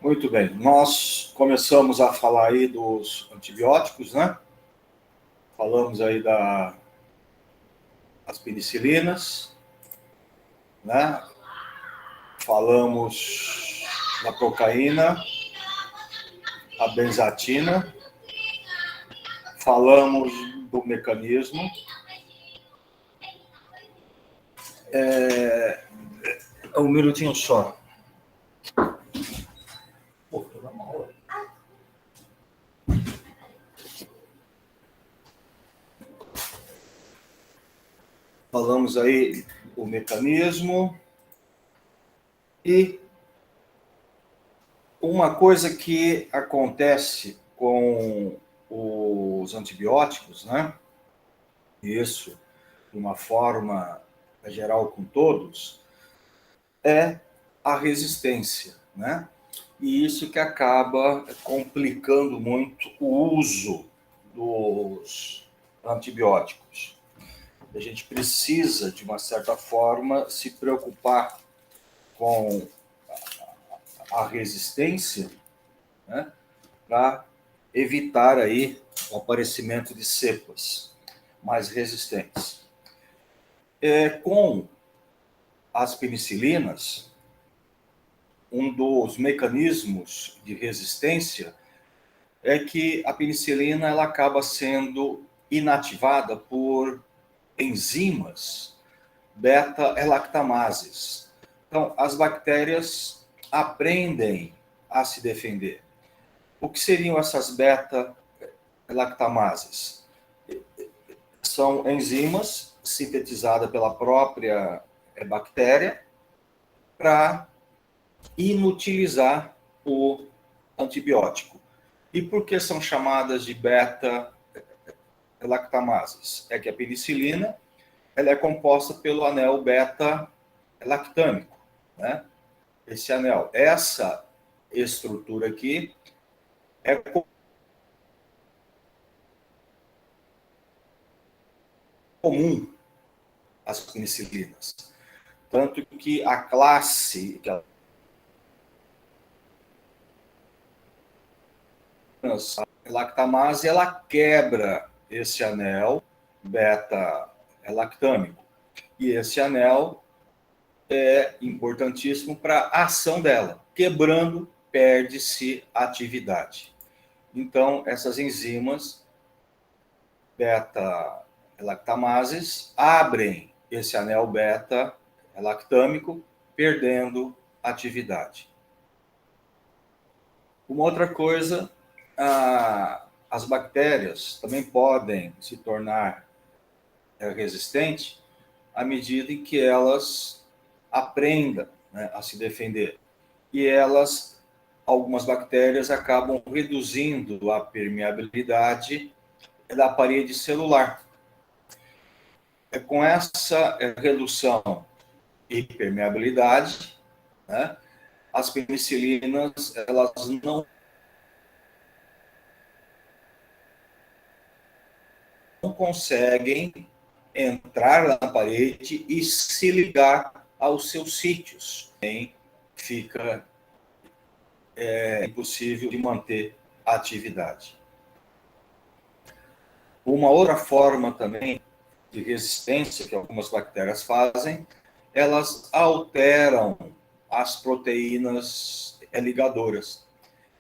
Muito bem, nós começamos a falar aí dos antibióticos, né? Falamos aí das penicilinas, né? Falamos da procaína, a benzatina, falamos do mecanismo. Um minutinho só. Pô, tô dando aula. Falamos aí o mecanismo e uma coisa que acontece com os antibióticos, né? Isso de uma forma geral com todos, é a resistência, né? E isso que acaba complicando muito o uso dos antibióticos. A gente precisa, de uma certa forma, se preocupar com a resistência, né, para evitar aí o aparecimento de cepas mais resistentes. Com as penicilinas, um dos mecanismos de resistência é que a penicilina ela acaba sendo inativada por enzimas beta-lactamases. Então, as bactérias aprendem a se defender. O que seriam essas beta-lactamases? São enzimas sintetizadas pela própria bactéria para inutilizar o antibiótico. E por que são chamadas de beta-lactamases? É que a penicilina ela é composta pelo anel beta-lactâmico, né? Esse anel, essa estrutura aqui é comum às penicilinas. Tanto que a classe que a lactamase ela quebra esse anel beta-lactâmico. E esse anel é importantíssimo para a ação dela. Quebrando, perde-se atividade. Então, essas enzimas beta-lactamases abrem esse anel beta-lactâmico, perdendo atividade. Uma outra coisa, as bactérias também podem se tornar resistentes à medida em que elas aprendam, né, a se defender. E algumas bactérias acabam reduzindo a permeabilidade da parede celular. Com essa redução e permeabilidade, né, as penicilinas elas não conseguem entrar na parede e se ligar aos seus sítios. Fica impossível de manter a atividade. Uma outra forma também de resistência que algumas bactérias fazem, elas alteram as proteínas ligadoras.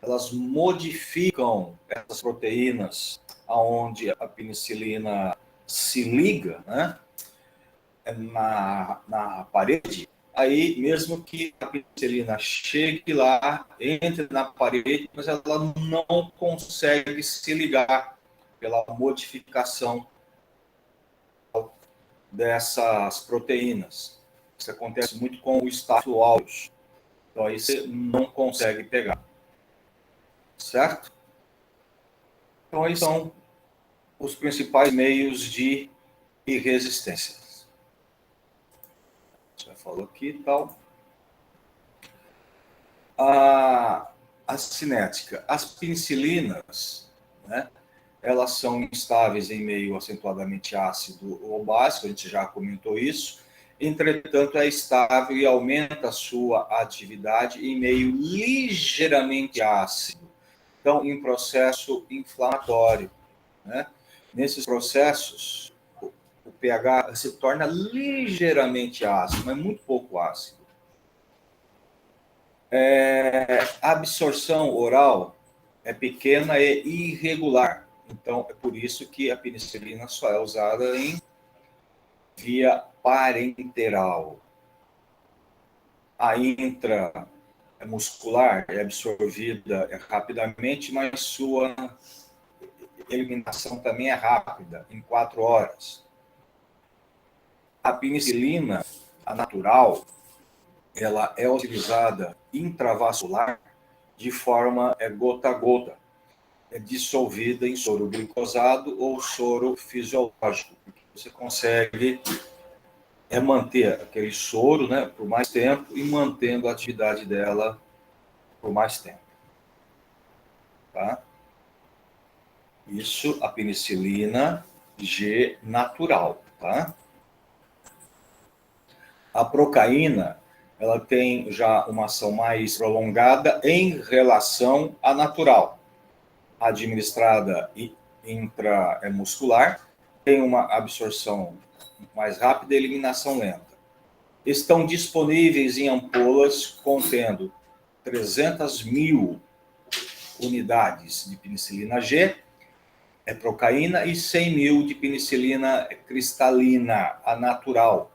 Elas modificam essas proteínas aonde a penicilina se liga, né, na parede. Aí, mesmo que a penicilina chegue lá, entre na parede, mas ela não consegue se ligar pela modificação dessas proteínas. Isso acontece muito com o Staphylococcus aureus. Então, aí você não consegue pegar. Certo? Então, aí são os principais meios de resistência. Já falou aqui e tal. A cinética. As penicilinas, né, elas são instáveis em meio acentuadamente ácido ou básico, a gente já comentou isso. entretanto, é estável e aumenta a sua atividade em meio ligeiramente ácido, então, em processo inflamatório, né? Nesses processos, o pH se torna ligeiramente ácido, mas muito pouco ácido. A absorção oral é pequena e irregular. Então, é por isso que a penicilina só é usada em via parenteral. A intramuscular é absorvida rapidamente, mas sua eliminação também é rápida, em 4 horas. A penicilina, a natural, ela é utilizada intravascular de forma gota a gota, dissolvida em soro glicosado ou soro fisiológico. Você consegue manter aquele soro, né, por mais tempo e mantendo a atividade dela por mais tempo. Tá? Isso, a penicilina G natural. Tá? A procaína, ela tem já uma ação mais prolongada em relação à natural. Administrada intramuscular, tem uma absorção mais rápida e eliminação lenta. Estão disponíveis em ampolas contendo 300.000 unidades de penicilina G, procaína, e 100.000 de penicilina cristalina, a natural,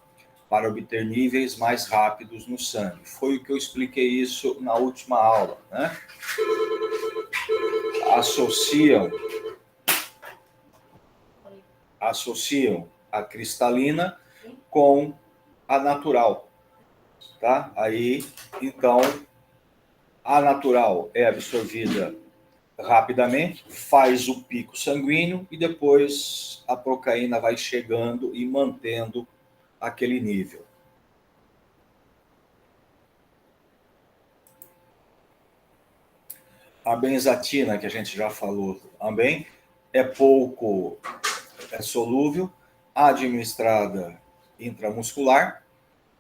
para obter níveis mais rápidos no sangue. Foi o que eu expliquei isso na última aula, né? Associam a cristalina com a natural, tá? Aí, então, a natural é absorvida rapidamente, faz o pico sanguíneo e depois a procaína vai chegando e mantendo aquele nível. A benzatina, que a gente já falou também, é pouco solúvel, administrada intramuscular,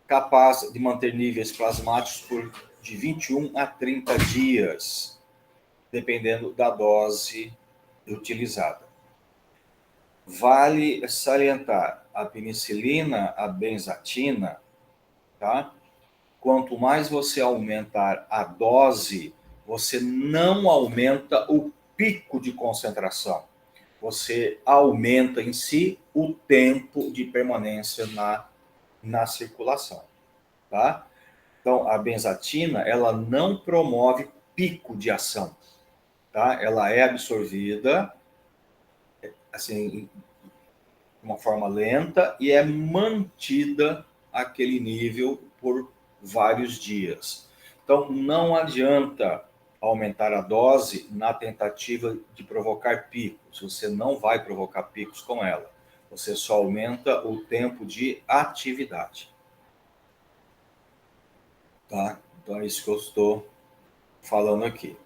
capaz de manter níveis plasmáticos de 21 a 30 dias, dependendo da dose utilizada. Vale salientar a penicilina, a benzatina, tá? Quanto mais você aumentar a dose, você não aumenta o pico de concentração. Você aumenta em si o tempo de permanência na circulação, tá? Então, a benzatina, ela não promove pico de ação, tá? Ela é absorvida, assim, de uma forma lenta e é mantida aquele nível por vários dias. Então, não adianta aumentar a dose na tentativa de provocar picos. Você não vai provocar picos com ela. Você só aumenta o tempo de atividade. Tá? Então, é isso que eu estou falando aqui.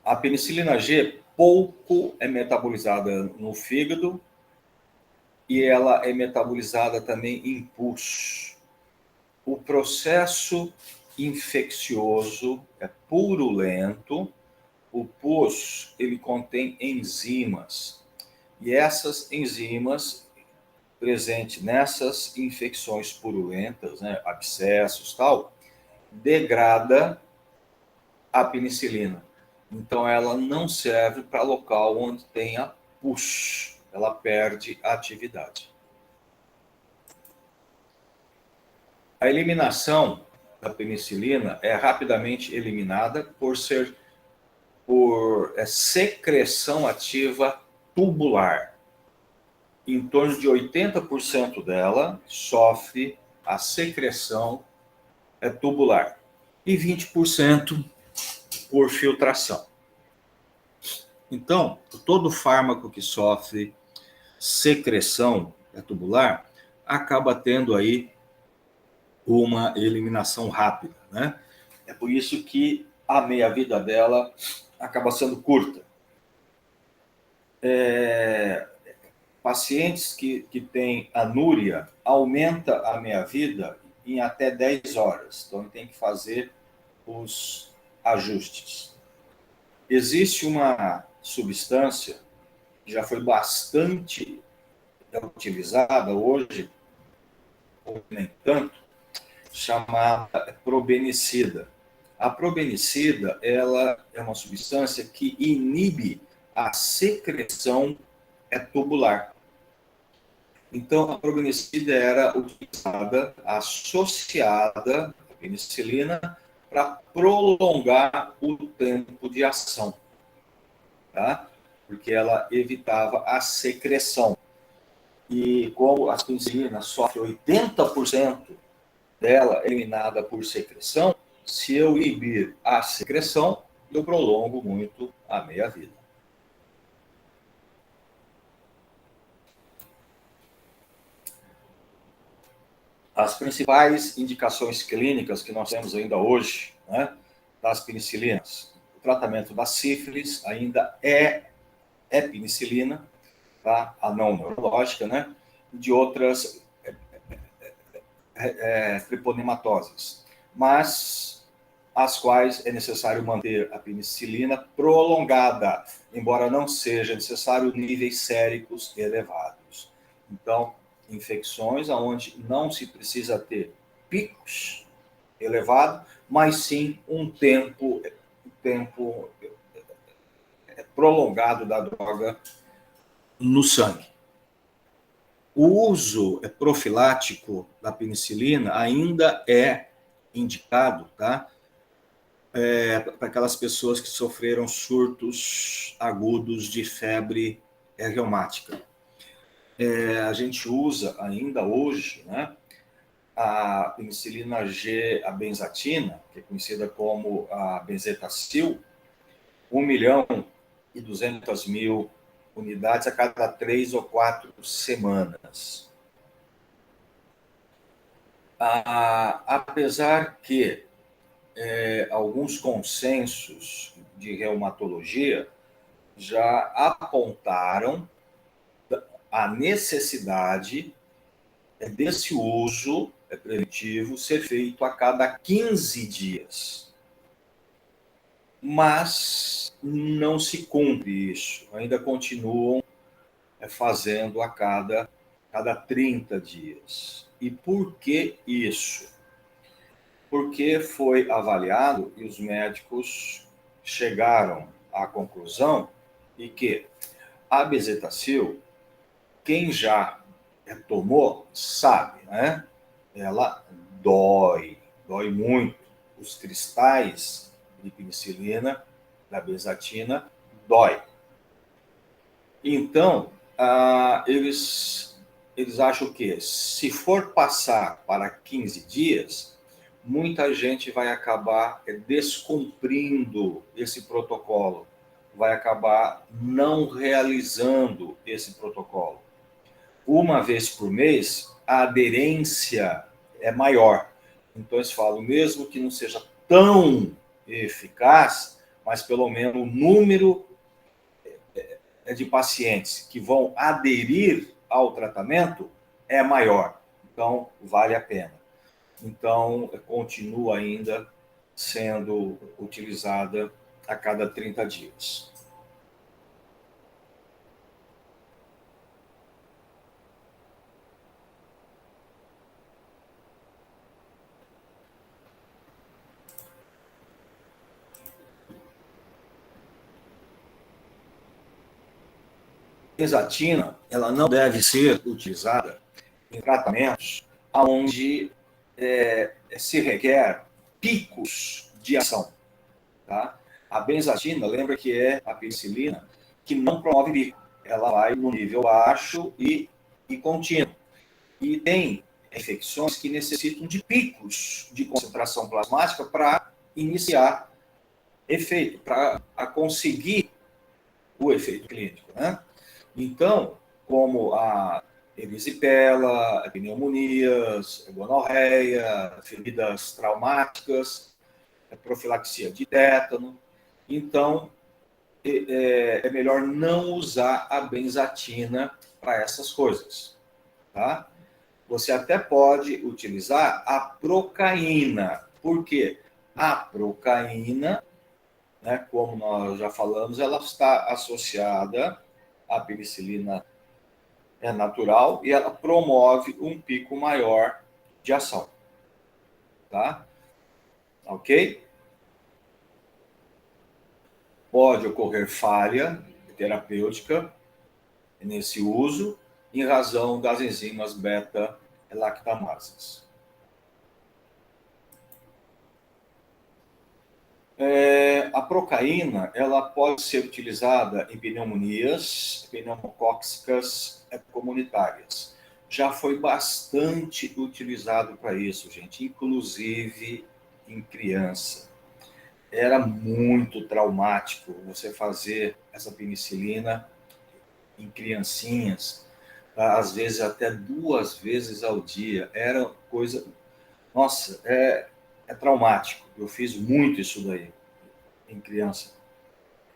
A penicilina G pouco é metabolizada no fígado e ela é metabolizada também em pus. O processo infeccioso é purulento. O pus, ele contém enzimas. E essas enzimas presentes nessas infecções purulentas, né, abscessos, tal, degrada a penicilina. Então, ela não serve para local onde tenha pus. Ela perde a atividade. A eliminação da penicilina é rapidamente eliminada por secreção ativa tubular. Em torno de 80% dela sofre a secreção tubular e 20% por filtração. Então, todo fármaco que sofre secreção tubular acaba tendo aí uma eliminação rápida, né? É por isso que a meia-vida dela acaba sendo curta. pacientes que têm anúria, aumenta a meia-vida em até 10 horas. Então, tem que fazer os ajustes. Existe uma substância que já foi bastante utilizada hoje, ou nem tanto, chamada probenicida. A probenicida, ela é uma substância que inibe a secreção tubular. Então, a probenicida era utilizada, associada à penicilina, para prolongar o tempo de ação, tá? Porque ela evitava a secreção. E como a penicilina sofre 80% dela eliminada por secreção, se eu inibir a secreção, eu prolongo muito a meia-vida. As principais indicações clínicas que nós temos ainda hoje, né, das penicilinas, o tratamento da sífilis ainda é penicilina, tá? A não neurológica, né? De outras treponematoses, mas as quais é necessário manter a penicilina prolongada, embora não seja necessário níveis séricos elevados. Então, infecções onde não se precisa ter picos elevados, mas sim um tempo prolongado da droga no sangue. O uso profilático da penicilina ainda é indicado, tá? Para aquelas pessoas que sofreram surtos agudos de febre reumática. A gente usa ainda hoje, né, a penicilina G, a benzatina, que é conhecida como a benzetacil, 1.200.000 unidades a cada 3 ou 4 semanas. Apesar que alguns consensos de reumatologia já apontaram a necessidade desse uso preventivo ser feito a cada 15 dias. Mas não se cumpre isso, ainda continuam fazendo a cada 30 dias. E por que isso? Porque foi avaliado e os médicos chegaram à conclusão de que a bezetacil, quem já tomou sabe, né? Ela dói muito. Os cristais de penicilina, da benzatina, dói. Então, eles acham que se for passar para 15 dias, muita gente vai acabar descumprindo esse protocolo, vai acabar não realizando esse protocolo. Uma vez por mês, a aderência é maior. Então, eles falam, mesmo que não seja tão eficaz, mas pelo menos o número de pacientes que vão aderir ao tratamento é maior. Então, vale a pena. Então, continua ainda sendo utilizada a cada 30 dias. A benzatina, ela não deve ser utilizada em tratamentos onde se requer picos de ação. Tá? A benzatina, lembra que é a penicilina que não promove pico. Ela vai no nível baixo e contínuo. E tem infecções que necessitam de picos de concentração plasmática para iniciar efeito, para conseguir o efeito clínico, né? Então, como a erisipela, pneumonias, gonorreia, feridas traumáticas, profilaxia de tétano. Então, é melhor não usar a benzatina para essas coisas, tá? Você até pode utilizar a procaína. Por quê? A procaína, né, como nós já falamos, ela está associada à penicilina natural e ela promove um pico maior de ação. Tá? Ok? Pode ocorrer falha terapêutica nesse uso em razão das enzimas beta-lactamases. A procaína ela pode ser utilizada em pneumonias pneumocócicas comunitárias. Já foi bastante utilizado para isso, gente, inclusive em criança. Era muito traumático você fazer essa penicilina em criancinhas, às vezes até 2 vezes ao dia. Era coisa... Nossa, é traumático. Eu fiz muito isso daí em criança.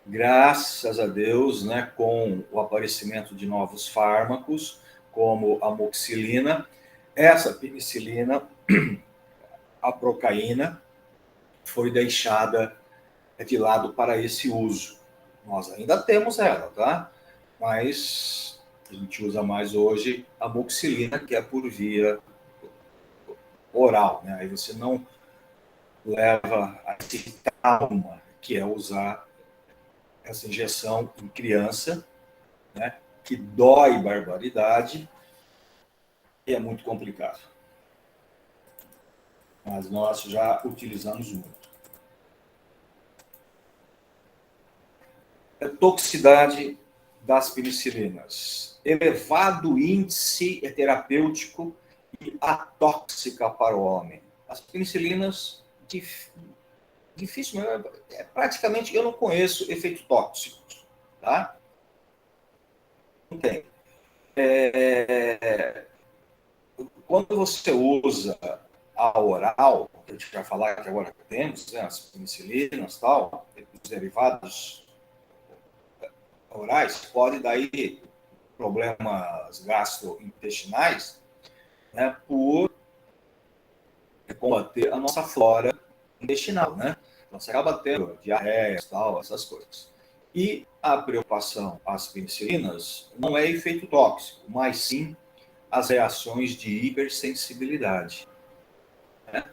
Graças a Deus, né, com o aparecimento de novos fármacos, como a amoxicilina, essa penicilina, a procaína, foi deixada de lado para esse uso. Nós ainda temos ela, tá? Mas a gente usa mais hoje a amoxicilina, que é por via oral, né? Aí você não leva a esse trauma, que é usar essa injeção em criança, né? Que dói barbaridade e é muito complicado. Mas nós já utilizamos muito. Toxicidade das penicilinas. Elevado índice terapêutico e atóxica para o homem. As penicilinas, difícil, praticamente eu não conheço efeito tóxico, tá? Não tem. Quando você usa a oral, que a gente vai falar que agora temos, né, as penicilinas e tal, os derivados orais, pode daí problemas gastrointestinais, né, por combater a nossa flora intestinal, né? Então, você acaba tendo diarreia, tal, essas coisas. E a preocupação às penicilinas não é efeito tóxico, mas sim as reações de hipersensibilidade. Né?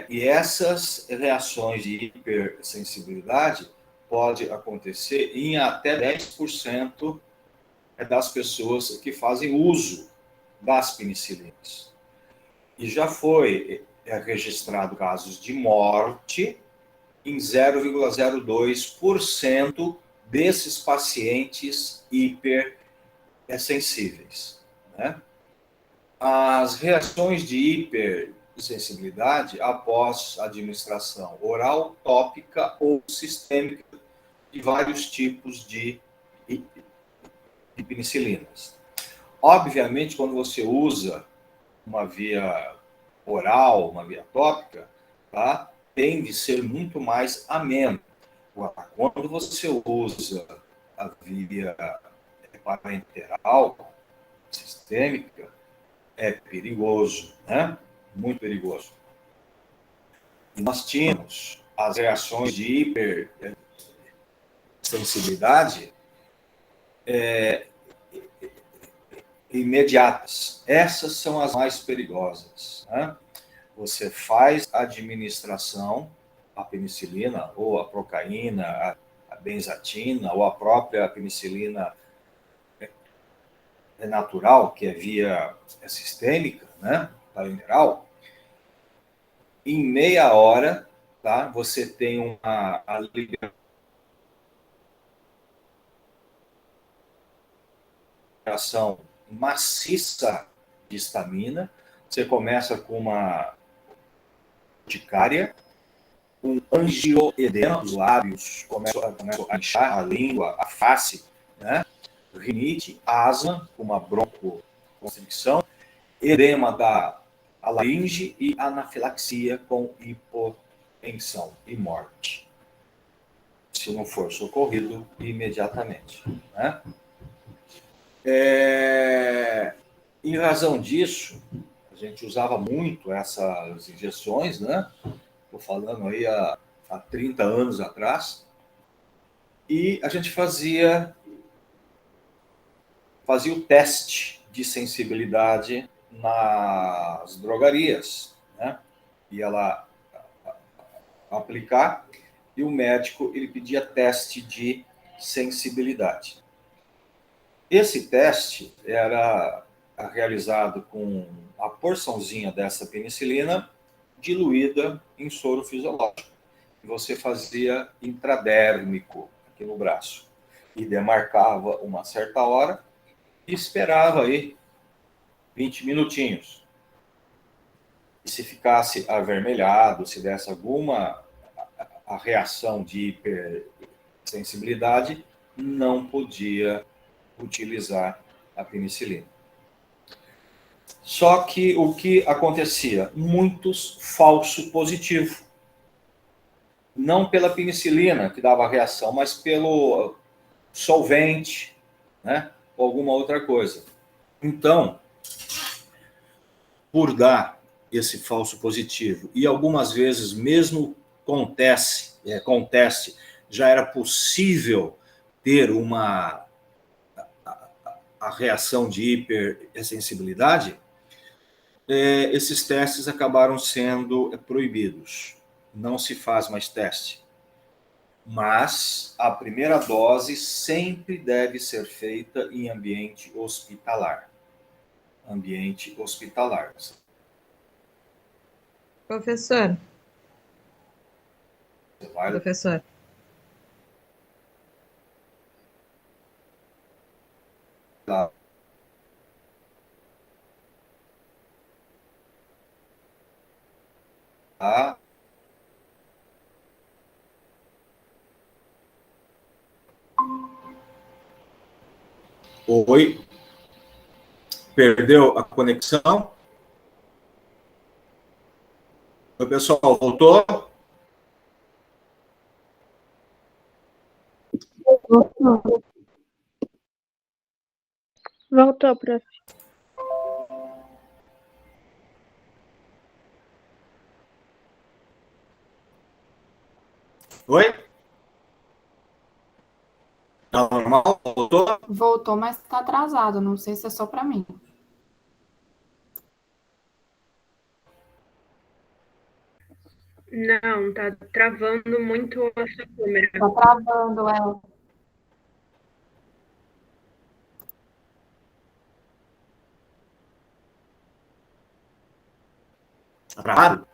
E essas reações de hipersensibilidade pode acontecer em até 10% das pessoas que fazem uso das penicilinas. E já foi registrado casos de morte em 0,02% desses pacientes hipersensíveis. Né? As reações de hipersensibilidade após administração oral, tópica ou sistêmica de vários tipos de penicilinas. Obviamente, quando você usa uma via oral, uma via tópica, tá? Tem de ser muito mais ameno. Quando você usa a via parenteral, sistêmica, é perigoso, né? Muito perigoso. E nós tínhamos as reações de hipersensibilidade imediatas. Essas são as mais perigosas, né? Você faz a administração, a penicilina, ou a procaína, a benzatina, ou a própria penicilina natural, que é via sistêmica, né, parenteral, em meia hora, tá, você tem uma liberação maciça de histamina. Você começa com uma urticária, um angioedema dos lábios, começa a inchar a língua, a face, né? Rinite, asma, uma broncoconstricção, edema da laringe e anafilaxia com hipotensão e morte. se não for socorrido imediatamente, né? Em razão disso, a gente usava muito essas injeções, né? Estou falando aí há 30 anos atrás, e a gente fazia o teste de sensibilidade nas drogarias, né? Ia lá aplicar e o médico ele pedia teste de sensibilidade. Esse teste era realizado com a porçãozinha dessa penicilina diluída em soro fisiológico. Você fazia intradérmico aqui no braço e demarcava uma certa hora e esperava aí 20 minutinhos. E se ficasse avermelhado, se desse alguma a reação de hipersensibilidade, não podia utilizar a penicilina. Só que o que acontecia? Muitos falso positivo. Não pela penicilina que dava reação, mas pelo solvente, né? Ou alguma outra coisa. Então, por dar esse falso positivo, e algumas vezes, mesmo com teste, já era possível ter a reação de hipersensibilidade, esses testes acabaram sendo proibidos. Não se faz mais teste. Mas a primeira dose sempre deve ser feita em ambiente hospitalar. Ambiente hospitalar. Professor. Você vai Professor. lá. Tá? Oi. Perdeu a conexão? O pessoal voltou? Voltou, prof. Oi? Tá normal? Voltou? Voltou, mas está atrasado. Não sei se é só para mim. Não, tá travando muito a sua câmera. Está travando, ela. Claro.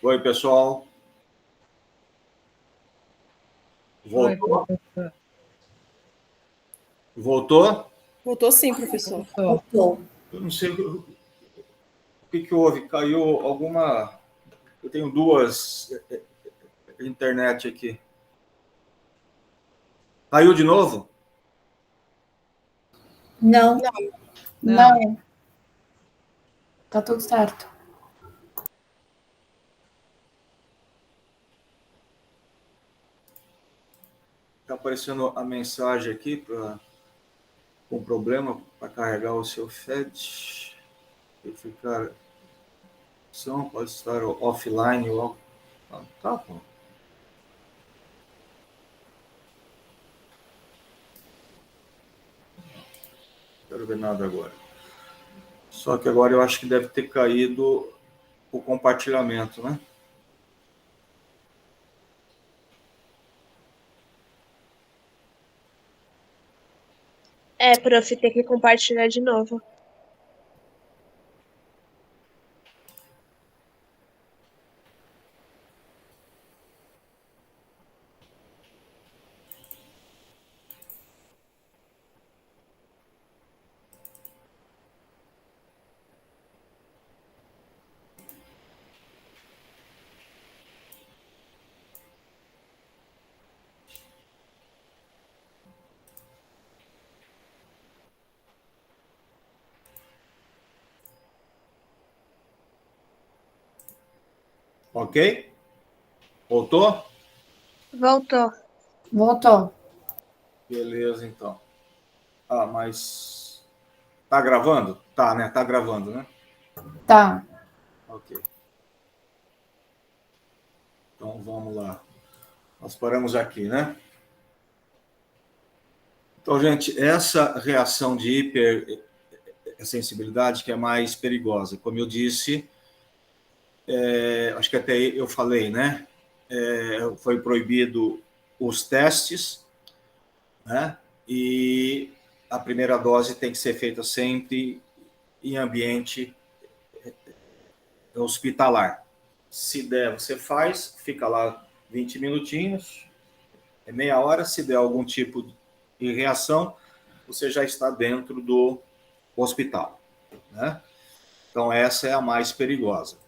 Oi, pessoal. Voltou? Oi, professor. Voltou? Voltou sim, professor. Voltou. Eu não sei o que houve. Caiu alguma... Eu tenho duas internet aqui. Caiu de novo? Não. Não. Tá tudo certo. Está aparecendo a mensagem aqui com problema para carregar o seu FED. Verificar opção, pode estar offline ou... Tá, pô. Não quero ver nada agora. Só que agora eu acho que deve ter caído o compartilhamento, né? Prof, tem que compartilhar de novo. Ok? Voltou? Voltou. Voltou. Beleza, então. Ah, mas... Tá gravando? Tá, né? Tá gravando, né? Tá. Ok. Então, vamos lá. Nós paramos aqui, né? Então, gente, essa reação de hipersensibilidade que é mais perigosa. Como eu disse, acho que até eu falei, né? Foi proibido os testes, né? E a primeira dose tem que ser feita sempre em ambiente hospitalar. Se der, você faz, fica lá 20 minutinhos, meia hora. Se der algum tipo de reação, você já está dentro do hospital, né? Então, essa é a mais perigosa.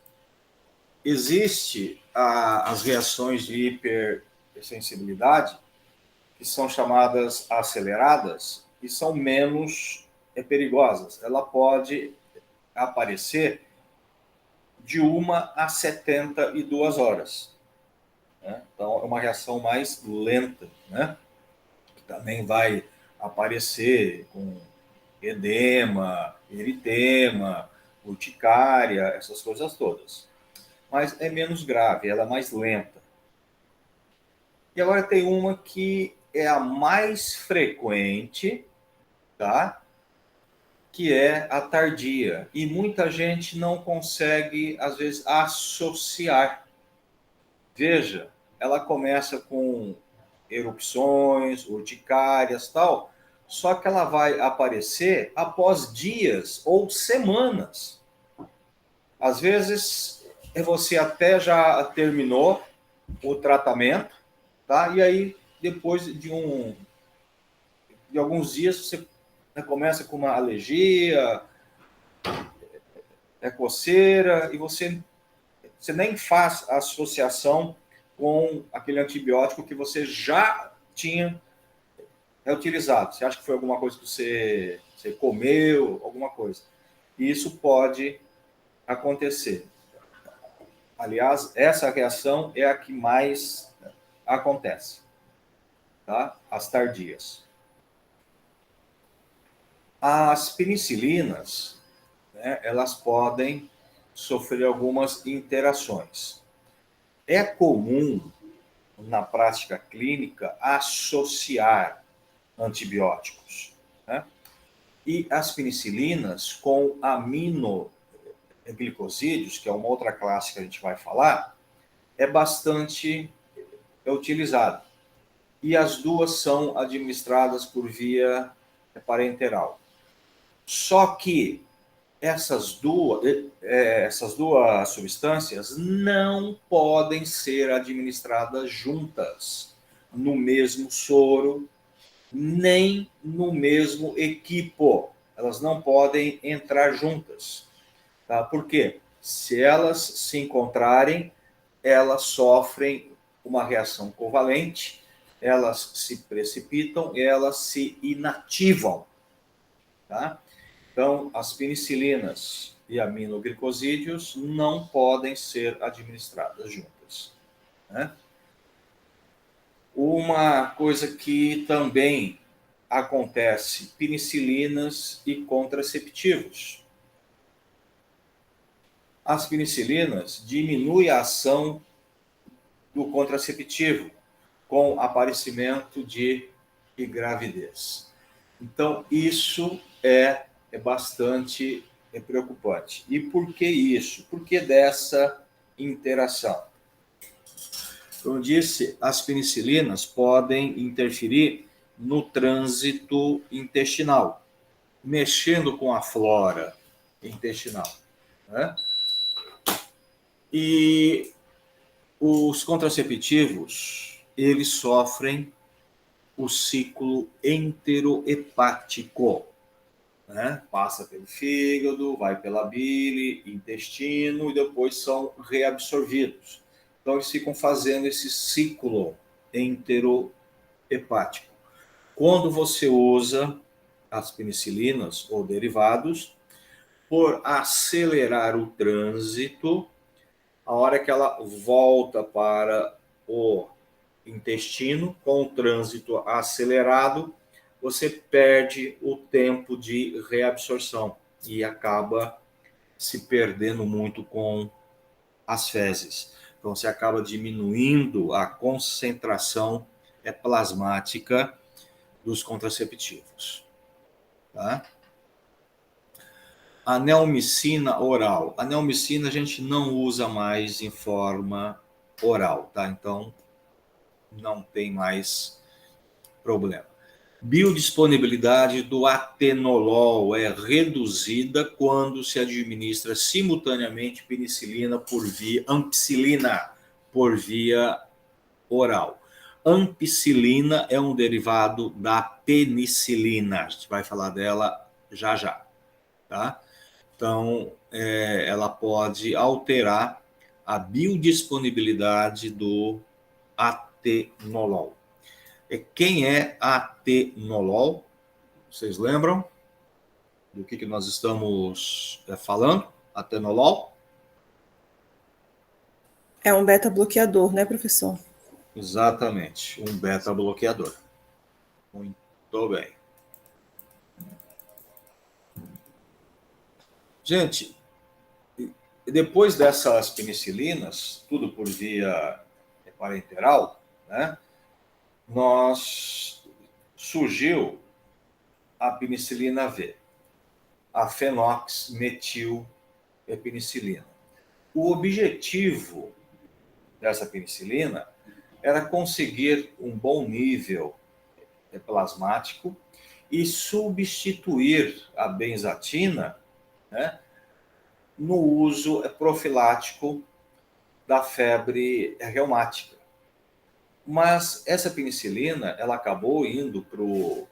Existe as reações de hipersensibilidade, que são chamadas aceleradas, e são menos perigosas. Ela pode aparecer de 1 a 72 horas. Né? Então, é uma reação mais lenta, né? Também vai aparecer com edema, eritema, urticária, essas coisas todas. Mas é menos grave, ela é mais lenta. E agora tem uma que é a mais frequente, tá? Que é a tardia. E muita gente não consegue, às vezes, associar. Veja, ela começa com erupções, urticárias, tal, só que ela vai aparecer após dias ou semanas. Às vezes, você até já terminou o tratamento, tá? E aí, depois de alguns dias, você começa com uma alergia, coceira, e você nem faz a associação com aquele antibiótico que você já tinha utilizado. Você acha que foi alguma coisa que você comeu, alguma coisa. E isso pode acontecer. Aliás, essa reação é a que mais acontece, tá? As tardias. As penicilinas, né, elas podem sofrer algumas interações. É comum, na prática clínica, associar antibióticos, né? E as penicilinas com aminoglicosídeos, que é uma outra classe que a gente vai falar, é bastante utilizada. E as duas são administradas por via parenteral. Só que essas duas substâncias não podem ser administradas juntas no mesmo soro, nem no mesmo equipo. Elas não podem entrar juntas. Tá? Por quê? Se elas se encontrarem, elas sofrem uma reação covalente, elas se precipitam, elas se inativam. Tá? Então, as penicilinas e aminoglicosídeos não podem ser administradas juntas. Né? Uma coisa que também acontece, penicilinas e contraceptivos. As penicilinas diminuem a ação do contraceptivo com aparecimento de gravidez. Então, isso é bastante preocupante. E por que isso? Por que dessa interação? Como eu disse, as penicilinas podem interferir no trânsito intestinal, mexendo com a flora intestinal. Né? E os contraceptivos, eles sofrem o ciclo enterohepático. Né? Passa pelo fígado, vai pela bile, intestino e depois são reabsorvidos. Então, eles ficam fazendo esse ciclo enterohepático. Quando você usa as penicilinas ou derivados, por acelerar o trânsito, a hora que ela volta para o intestino, com o trânsito acelerado, você perde o tempo de reabsorção e acaba se perdendo muito com as fezes. Então, você acaba diminuindo a concentração plasmática dos contraceptivos. Tá? A neomicina oral. A neomicina a gente não usa mais em forma oral, tá? Então, não tem mais problema. Biodisponibilidade do atenolol é reduzida quando se administra simultaneamente penicilina ampicilina por via oral. Ampicilina é um derivado da penicilina. A gente vai falar dela já já, tá? Então, ela pode alterar a biodisponibilidade do atenolol. Quem é atenolol? Vocês lembram do que nós estamos falando? Atenolol? É um beta-bloqueador, né, professor? Exatamente, um beta-bloqueador. Muito bem. Gente, depois dessas penicilinas, tudo por via parenteral, né? Surgiu a penicilina V, a fenoximetilpenicilina. O objetivo dessa penicilina era conseguir um bom nível plasmático e substituir a benzatina, né, no uso profilático da febre reumática. Mas essa penicilina, ela acabou indo para o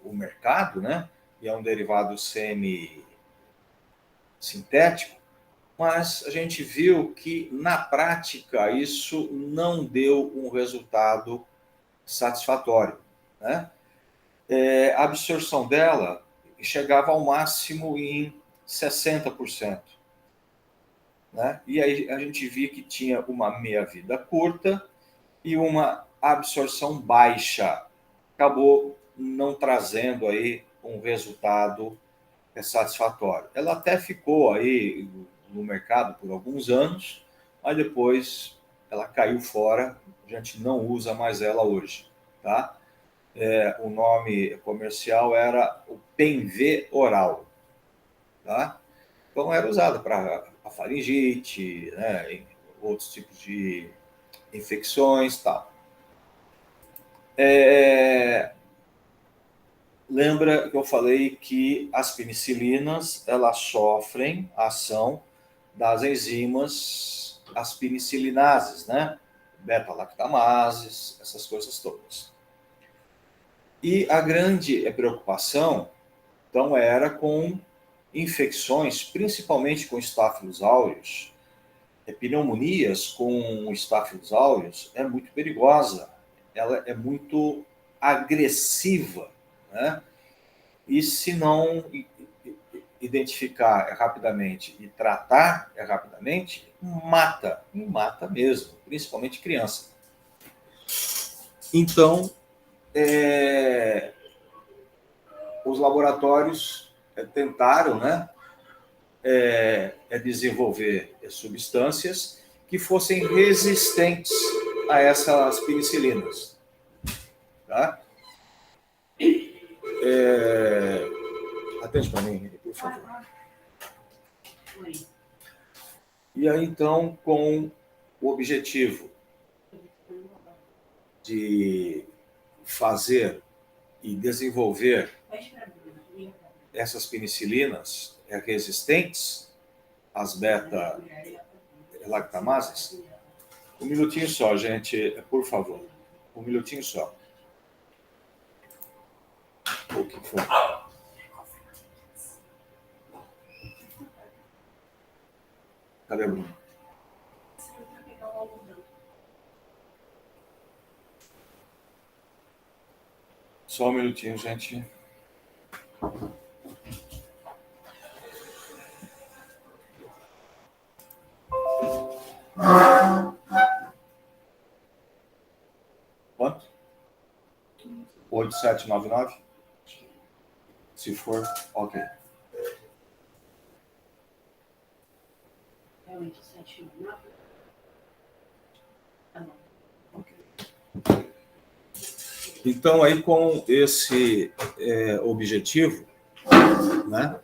mercado, né? E é um derivado semi-sintético, mas a gente viu que, na prática, isso não deu um resultado satisfatório. Né? A absorção dela chegava ao máximo em 60%. Né? E aí a gente via que tinha uma meia-vida curta e uma absorção baixa. Acabou não trazendo aí um resultado satisfatório. Ela até ficou aí no mercado por alguns anos, mas depois ela caiu fora, a gente não usa mais ela hoje. Tá? O nome comercial era o Penv oral. Tá? Então era usada para a faringite, né, outros tipos de infecções e tal. lembra que eu falei que as penicilinas, elas sofrem a ação das enzimas, as penicilinases, né? Beta-lactamases, essas coisas todas. E a grande preocupação, então, era com infecções, principalmente com Staphylococcus aureus. Pneumonias com Staphylococcus aureus é muito perigosa, ela é muito agressiva, né? E se não identificar rapidamente e tratar rapidamente, mata, e mata mesmo, principalmente criança. Então, os laboratórios tentaram, né, desenvolver substâncias que fossem resistentes a essas penicilinas. Tá? Atende para mim, por favor. E aí, então, com o objetivo de fazer e desenvolver essas penicilinas resistentes às beta-lactamases. Um minutinho só, gente, por favor. Um minutinho só. O que foi? Cadê o Bruno? Só um minutinho, gente. Quanto? 8799? Se for, ok. É 8799? Tá bom. Ok. Então, aí com esse objetivo, né,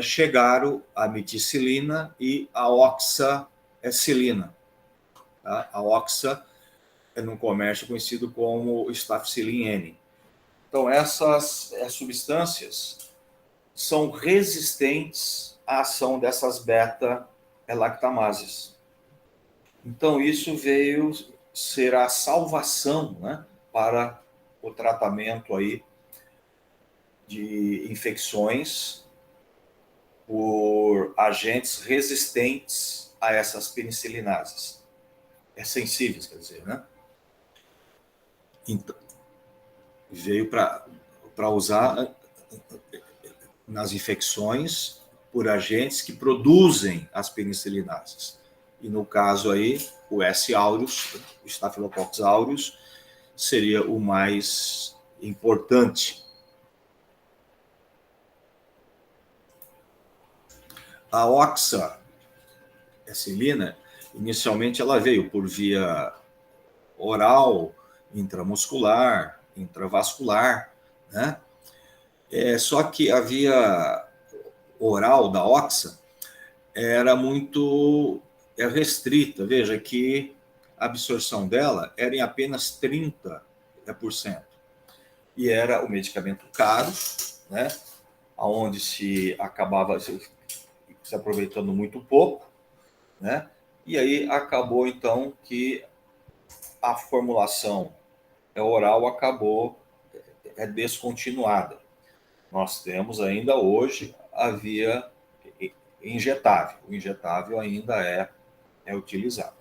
chegaram a meticilina e a oxacilina. Tá? A oxa é no comércio conhecido como Staphylococcus N. Então, essas substâncias são resistentes à ação dessas beta-lactamases. Então, isso veio ser a salvação, né, para o tratamento aí de infecções por agentes resistentes a essas penicilinases. Sensíveis, quer dizer, né? Então, veio para usar nas infecções por agentes que produzem as penicilinases. E no caso aí, o S. aureus, o Staphylococcus aureus, seria o mais importante. A oxacilina, inicialmente ela veio por via oral, intramuscular, intravascular, né? Só que a via oral da oxa era muito restrita. Veja que a absorção dela era em apenas 30%. E era um medicamento caro, né? Onde se acabava se aproveitando muito pouco, né? E aí acabou, então, que a formulação oral acabou descontinuada. Nós temos ainda hoje a via injetável. O injetável ainda é utilizado.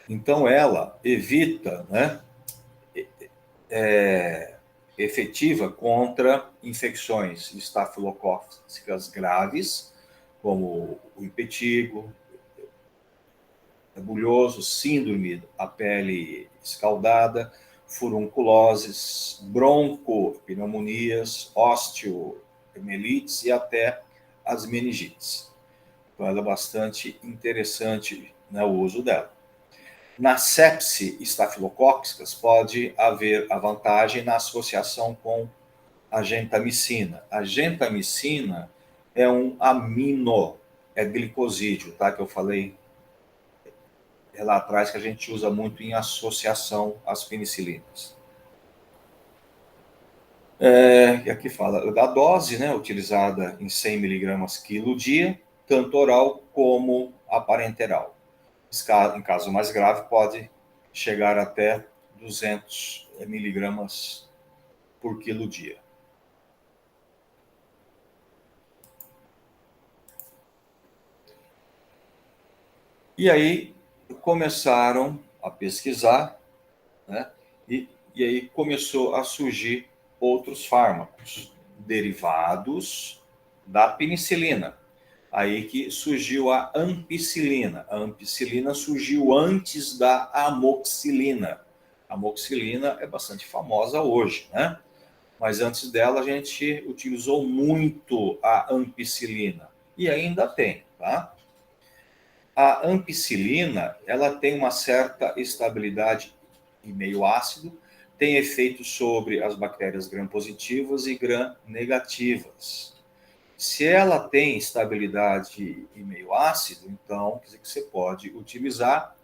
Então, ela evita, né, efetiva contra infecções estafilocócicas graves, como o impetigo, bulhoso, síndrome da pele escaldada, furunculoses, broncopneumonias, osteomelites e até as meningites. Então, ela é bastante interessante, né, o uso dela. Na sepse estafilocócicas, pode haver a vantagem na associação com a gentamicina. A gentamicina é um amino, glicosídeo, tá? Que eu falei lá atrás, que a gente usa muito em associação às penicilinas. E aqui fala da dose, né, utilizada em 100 miligramas quilo dia, tanto oral como a parenteral. Em caso mais grave, pode chegar até 200 miligramas por quilo dia. E aí começaram a pesquisar, né? E aí começou a surgir outros fármacos derivados da penicilina. Aí que surgiu a ampicilina. A ampicilina surgiu antes da amoxicilina. A amoxicilina é bastante famosa hoje, né? Mas antes dela a gente utilizou muito a ampicilina. E ainda tem, tá? A ampicilina, ela tem uma certa estabilidade em meio ácido, tem efeitos sobre as bactérias gram-positivas e gram-negativas. Se ela tem estabilidade em meio ácido, então quer dizer que você pode utilizar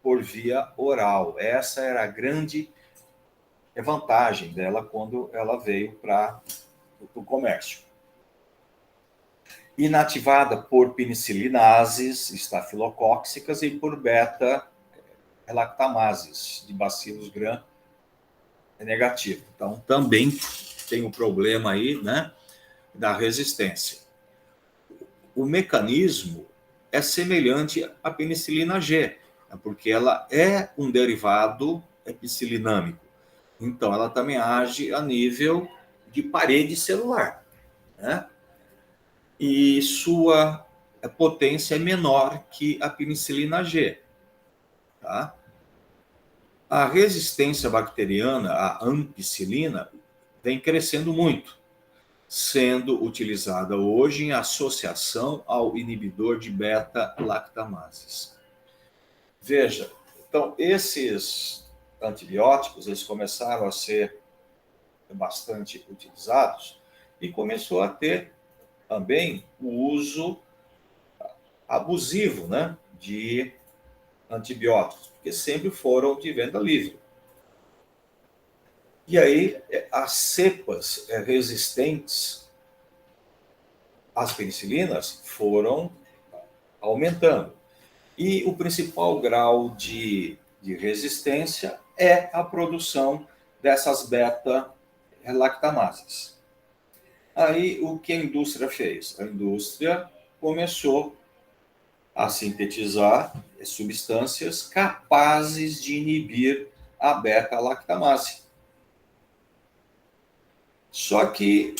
por via oral. Essa era a grande vantagem dela quando ela veio para o comércio. Inativada por penicilinases estafilocóccicas e por beta-lactamases de bacilos gram-negativo. Então, também tem o problema aí, né, da resistência. O mecanismo é semelhante à penicilina G, porque ela é um derivado epicilinâmico. Então, ela também age a nível de parede celular, né? E sua potência é menor que a penicilina G. Tá? A resistência bacteriana à ampicilina vem crescendo muito, sendo utilizada hoje em associação ao inibidor de beta-lactamases. Veja, então, esses antibióticos eles começaram a ser bastante utilizados e começou a ter também o uso abusivo, né, de antibióticos, porque sempre foram de venda livre. E aí, as cepas resistentes às penicilinas foram aumentando. E o principal grau de resistência é a produção dessas beta-lactamases. Aí, o que a indústria fez? A indústria começou a sintetizar substâncias capazes de inibir a beta-lactamase. Só que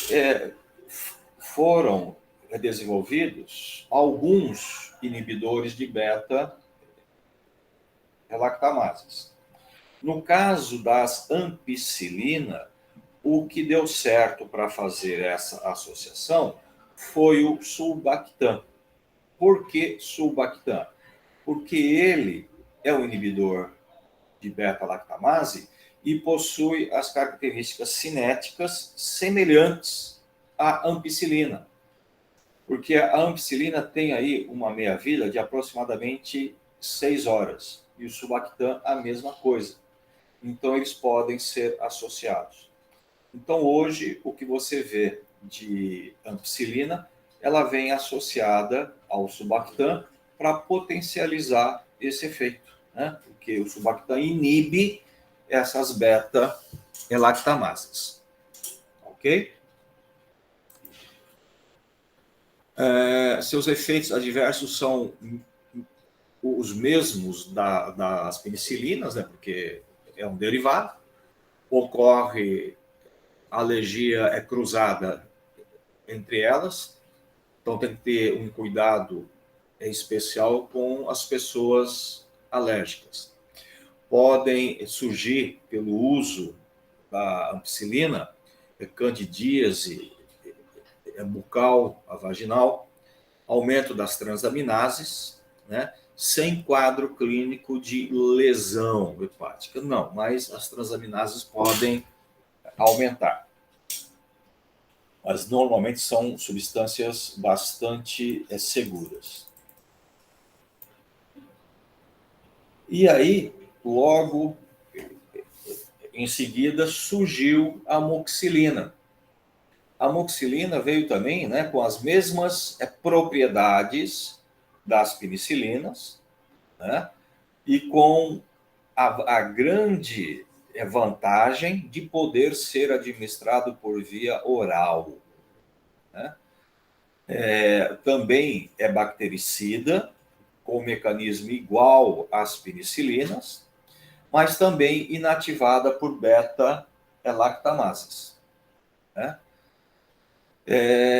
foram desenvolvidos alguns inibidores de beta-lactamases. No caso das ampicilina, o que deu certo para fazer essa associação foi o sulbactam. Por que sulbactam? Porque ele é um inibidor de beta-lactamase e possui as características cinéticas semelhantes à ampicilina. Porque a ampicilina tem aí uma meia-vida de aproximadamente 6 horas e o sulbactam a mesma coisa. Então, eles podem ser associados. Então, hoje, o que você vê de ampicilina, ela vem associada ao sulbactam para potencializar esse efeito, né? Porque o sulbactam inibe essas beta-lactamases. Ok? Seus efeitos adversos são os mesmos das penicilinas, né? Porque é um derivado. Ocorre alergia cruzada entre elas, então tem que ter um cuidado especial com as pessoas alérgicas. Podem surgir, pelo uso da ampicilina, candidíase bucal, vaginal, aumento das transaminases, né, sem quadro clínico de lesão hepática. Não, mas as transaminases podem aumentar. Mas normalmente são substâncias bastante seguras. E aí, logo em seguida, surgiu a amoxicilina. a amoxicilina veio também, né, com as mesmas propriedades das penicilinas, né, e com a grande vantagem de poder ser administrado por via oral, né? Também é bactericida, com mecanismo igual às penicilinas, mas também inativada por beta-lactamases, né?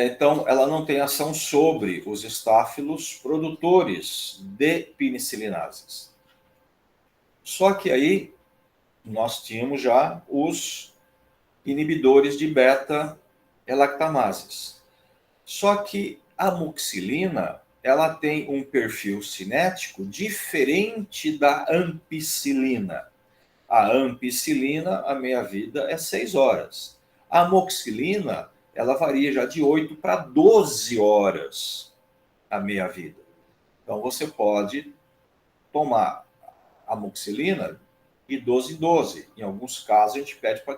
Então, ela não tem ação sobre os estáfilos produtores de penicilinases. Só que aí nós tínhamos já os inibidores de beta-lactamases. Só que a amoxicilina, ela tem um perfil cinético diferente da ampicilina. A ampicilina, a meia-vida é 6 horas. A amoxicilina, ela varia já de 8 para 12 horas a meia-vida. Então, você pode tomar amoxicilina de 12 em 12. Em alguns casos, a gente pede para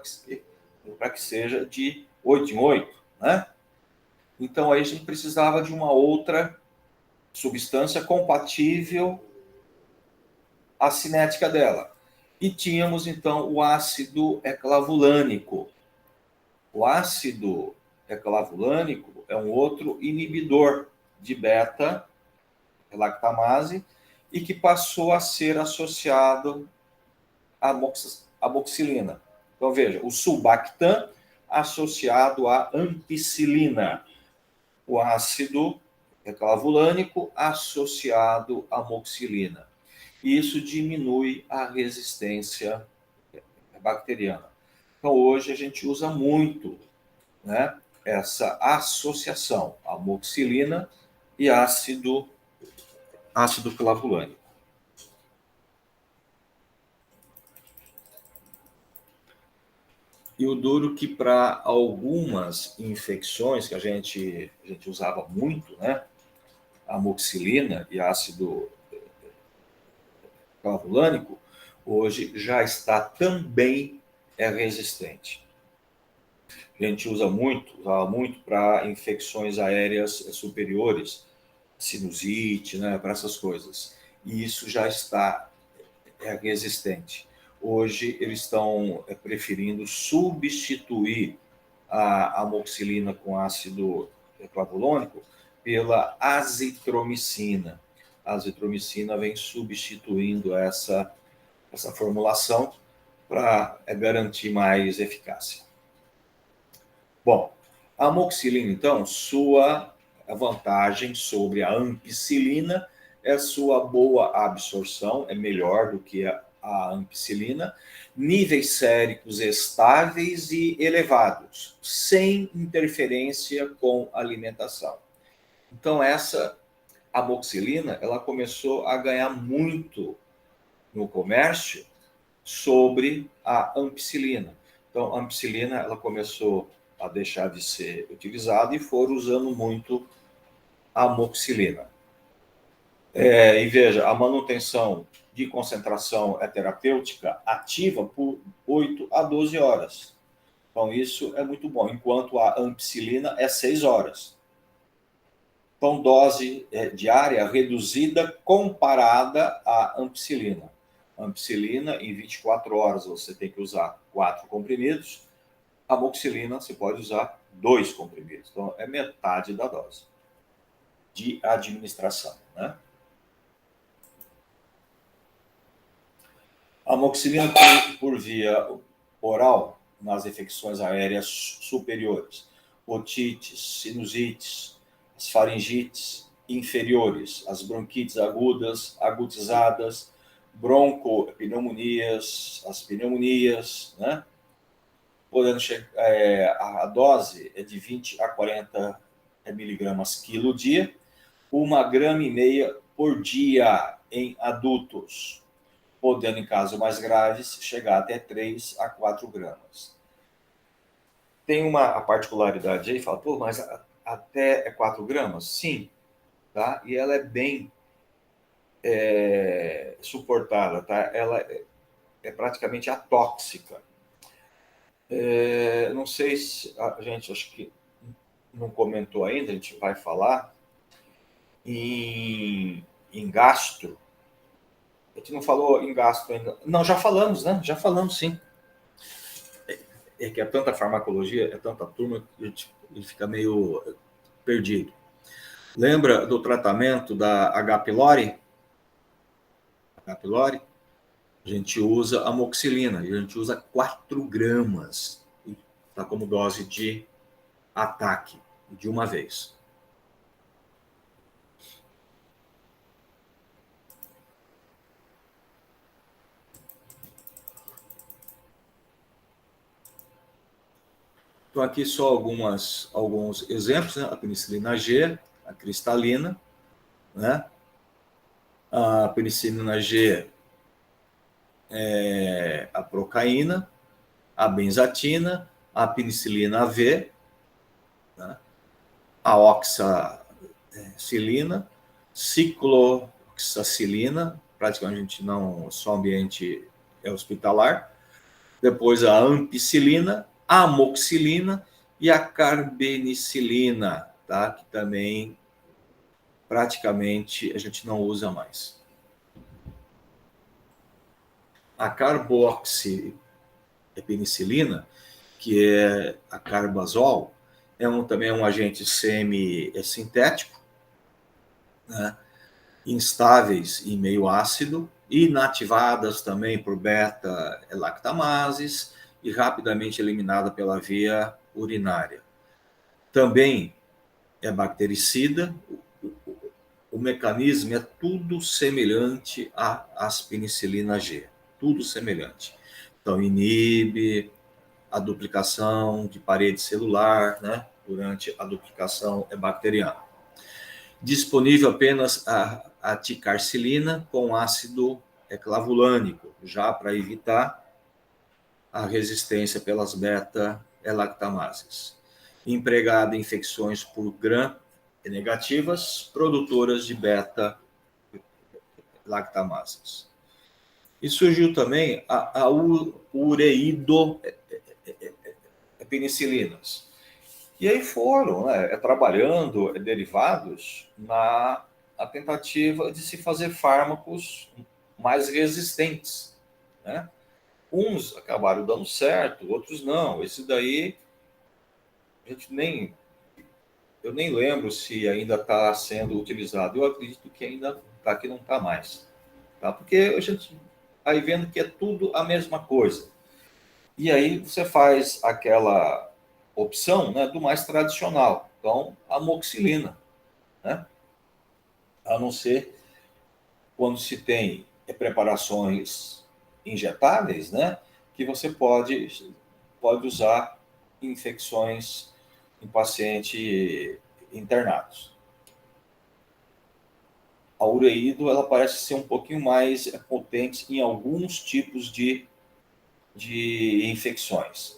que seja de 8 em 8, né? Então, aí a gente precisava de uma outra substância compatível à cinética dela. E tínhamos, então, o ácido eclavulânico. O ácido eclavulânico é um outro inibidor de beta-lactamase e que passou a ser associado à amoxicilina. Então, veja, o sulbactam associado à ampicilina. O ácido eclavulânico associado à amoxicilina. Isso diminui a resistência bacteriana. Então, hoje a gente usa muito, né, essa associação, amoxicilina e ácido clavulânico. E o duro que para algumas infecções que a gente usava muito, né, amoxicilina e ácido clavulânico, hoje já está também resistente. A gente usava muito para infecções aéreas superiores, sinusite, né, para essas coisas. E isso já está resistente. Hoje eles estão preferindo substituir a amoxicilina com ácido clavulônico pela azitromicina. A azitromicina vem substituindo essa formulação para garantir mais eficácia. Bom, a amoxicilina, então, sua vantagem sobre a ampicilina é sua boa absorção, é melhor do que a ampicilina, níveis séricos estáveis e elevados, sem interferência com a alimentação. Então, essa amoxicilina, ela começou a ganhar muito no comércio sobre a ampicilina. Então, a ampicilina, ela começou a deixar de ser utilizada e foram usando muito a amoxicilina. E veja, a manutenção de concentração terapêutica ativa por 8 a 12 horas. Então, isso é muito bom, enquanto a ampicilina é 6 horas. Então, dose diária reduzida comparada à ampicilina. A ampicilina, em 24 horas, você tem que usar 4 comprimidos. A amoxicilina, você pode usar 2 comprimidos. Então, é metade da dose de administração, né? A amoxicilina por via oral nas infecções aéreas superiores, otites, sinusites, as faringites inferiores, as bronquites agudas, agutizadas, broncopneumonias, as pneumonias, né? Podendo chegar, a dose é de 20 a 40 miligramas quilo dia, 1,5 gramas por dia em adultos, podendo, em casos mais graves, chegar até 3 a 4 gramas. Tem uma particularidade aí, fala, pô, mas até 4 gramas? Sim, tá? E ela é bem suportada, tá? Ela é praticamente atóxica. Não sei se a gente, acho que não comentou ainda, a gente vai falar em gastro. A gente não falou em gastro ainda. Não, já falamos, né? Já falamos, sim. É que é tanta farmacologia, é tanta turma, que a gente fica meio perdido. Lembra do tratamento da H. pylori? H. pylori? A gente usa amoxicilina e a gente usa 4 gramas tá, como dose de ataque de uma vez. Então, aqui só alguns exemplos, né? A penicilina G, a cristalina, né? A penicilina G é a procaína, a benzatina, a penicilina V, né? A oxacilina, cicloxacilina, praticamente não, só ambiente é hospitalar, depois a ampicilina, a amoxicilina e a carbenicilina, tá? Que também praticamente a gente não usa mais. A carboxipenicilina, que é a carbazol, também é um agente semi-sintético, né? Instáveis em meio ácido, inativadas também por beta-lactamases e rapidamente eliminada pela via urinária. Também é bactericida, o mecanismo é tudo semelhante à aspicilina G, tudo semelhante. Então, inibe a duplicação de parede celular, né? Durante a duplicação é bacteriana. Disponível apenas a ticarcilina com ácido clavulânico, já para evitar a resistência pelas beta-lactamases. Empregada em infecções por gram negativas, produtoras de beta-lactamases. E surgiu também a ureidopenicilinas. E aí foram, né, trabalhando derivados na tentativa de se fazer fármacos mais resistentes, né? Uns acabaram dando certo, outros não. Esse daí, eu nem lembro se ainda está sendo utilizado. Eu acredito que ainda está, que não está mais. Tá? Porque a gente vai vendo que é tudo a mesma coisa. E aí você faz aquela opção, né, do mais tradicional. Então, a amoxicilina, né? A não ser quando se tem preparações injetáveis, né, que você pode usar em infecções em paciente internados. A ureido, ela parece ser um pouquinho mais potente em alguns tipos de infecções.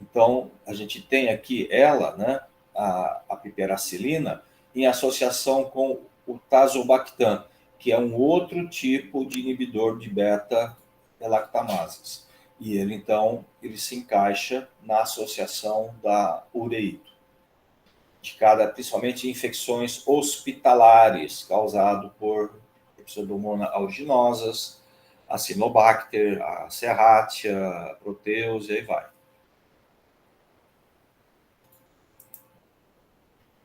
Então, a gente tem aqui ela, né, a piperacilina, em associação com o tazobactam, que é um outro tipo de inibidor de beta-lactamases. E ele, então, ele se encaixa na associação da ureído, principalmente em infecções hospitalares, causado por Pseudomonas aeruginosa, a Campylobacter, a Serratia, a Proteus, e aí vai.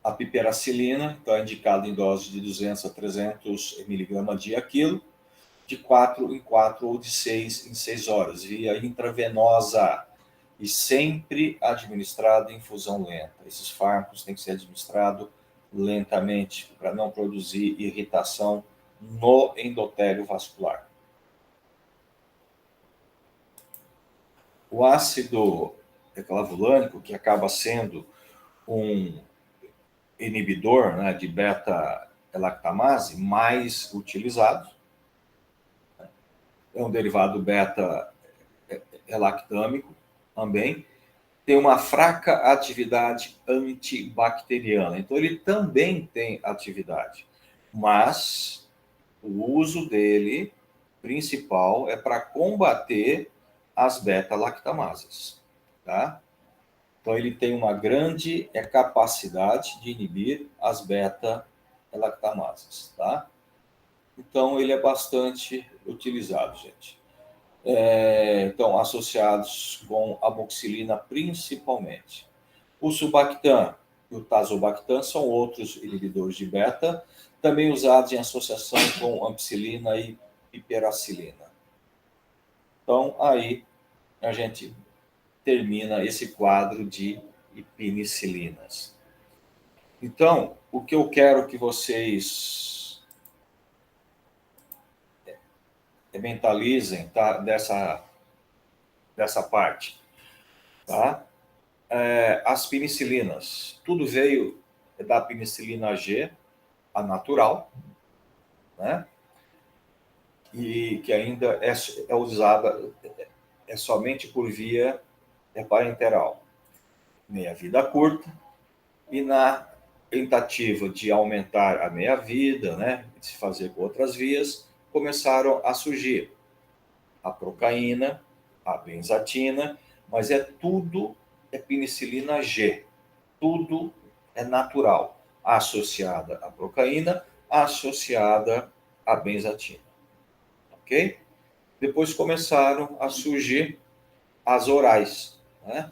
A piperacilina está indicada em dose de 200 a 300 mg dia quilo, de 4 em 4 ou de 6 em 6 horas, via intravenosa e sempre administrado em infusão lenta. Esses fármacos têm que ser administrados lentamente para não produzir irritação no endotélio vascular. O ácido clavulânico, que acaba sendo um inibidor, né, de beta-lactamase mais utilizado, é um derivado beta-lactâmico também, tem uma fraca atividade antibacteriana. Então, ele também tem atividade, mas o uso dele principal é para combater as beta-lactamases, tá? Então, ele tem uma grande capacidade de inibir as beta-lactamases, tá? Então, ele é bastante utilizado, gente. Então, associados com amoxicilina principalmente. O Subactam e o Tazobactam são outros inibidores de beta, também usados em associação com ampicilina e piperacilina. Então, aí a gente termina esse quadro de penicilinas. Então, o que eu quero que vocês mentalizem, tá? dessa parte, tá? As penicilinas, tudo veio da penicilina G, a natural, né? E que ainda é usada somente por via parenteral, meia-vida curta, e na tentativa de aumentar a meia-vida, né, de se fazer com outras vias, começaram a surgir a procaína, a benzatina, mas tudo penicilina G, tudo é natural, associada à procaína, associada à benzatina, ok? Depois começaram a surgir as orais, né?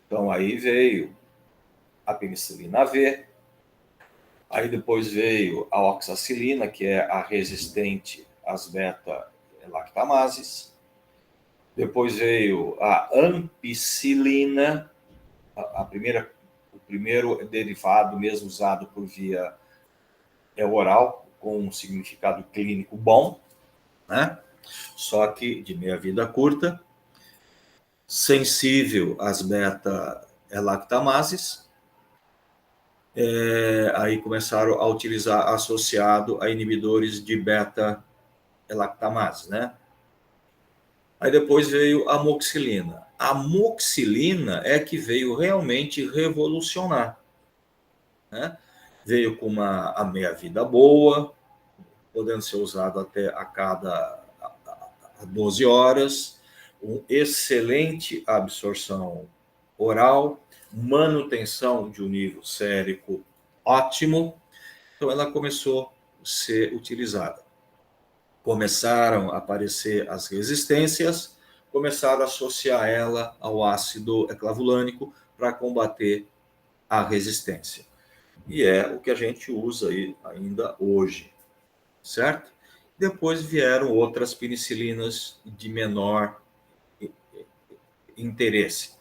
Então aí veio a penicilina V, aí depois veio a oxacilina, que é a resistente às beta-lactamases. Depois veio a ampicilina, o primeiro derivado mesmo usado por via oral, com um significado clínico bom, né? Só que de meia-vida curta, sensível às beta-lactamases. Aí começaram a utilizar associado a inibidores de beta-lactamases, né? Aí depois veio a amoxicilina. A amoxicilina é que veio realmente revolucionar, né? Veio com a meia-vida boa, podendo ser usado até a cada 12 horas, uma excelente absorção oral, manutenção de um nível sérico ótimo. Então, ela começou a ser utilizada. Começaram a aparecer as resistências, começaram a associar ela ao ácido clavulânico para combater a resistência. E é o que a gente usa aí ainda hoje, certo? Depois vieram outras penicilinas de menor interesse.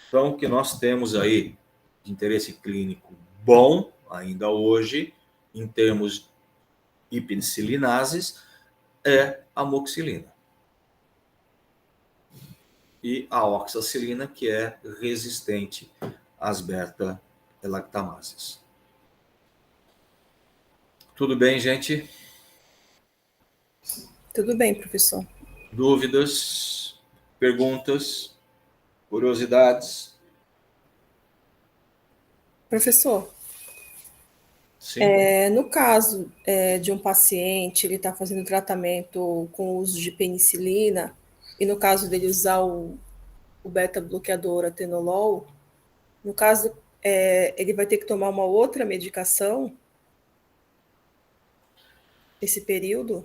Então, o que nós temos aí de interesse clínico bom, ainda hoje, em termos de penicilinases, é a amoxicilina. E a oxacilina, que é resistente às beta-lactamases. Tudo bem, gente? Tudo bem, professor. Dúvidas, perguntas, curiosidades? Professor, Sim. no caso de um paciente, ele está fazendo tratamento com o uso de penicilina, e no caso dele usar o beta-bloqueador atenolol, no caso, ele vai ter que tomar uma outra medicação esse período?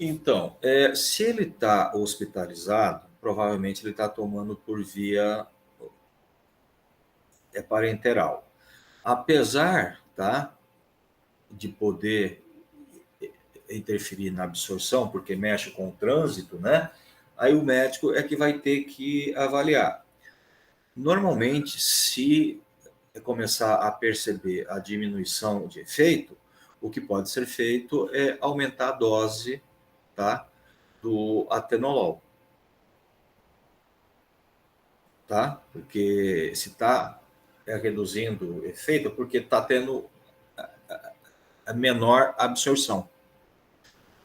Então, se ele está hospitalizado, provavelmente ele está tomando por via parenteral. Apesar, tá, de poder interferir na absorção, porque mexe com o trânsito, né? Aí o médico é que vai ter que avaliar. Normalmente, se começar a perceber a diminuição de efeito, o que pode ser feito é aumentar a dose, tá, do atenolol, tá? Porque se está reduzindo o efeito, porque está tendo a menor absorção.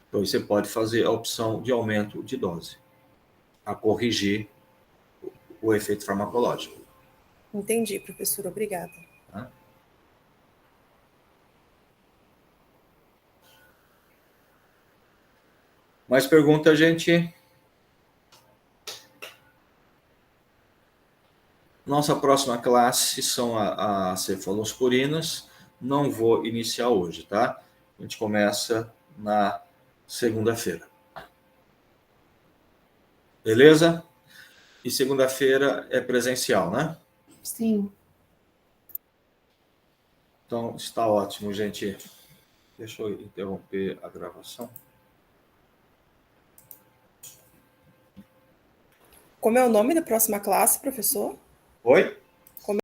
Então, você pode fazer a opção de aumento de dose, a corrigir o efeito farmacológico. Entendi, professor, obrigada. Tá? Mais pergunta, gente? Nossa próxima classe são as cefalosporinas. Não vou iniciar hoje, tá? A gente começa na segunda-feira. Beleza? E segunda-feira é presencial, né? Sim. Então, está ótimo, gente. Deixa eu interromper a gravação. Como é o nome da próxima classe, professor? Oi?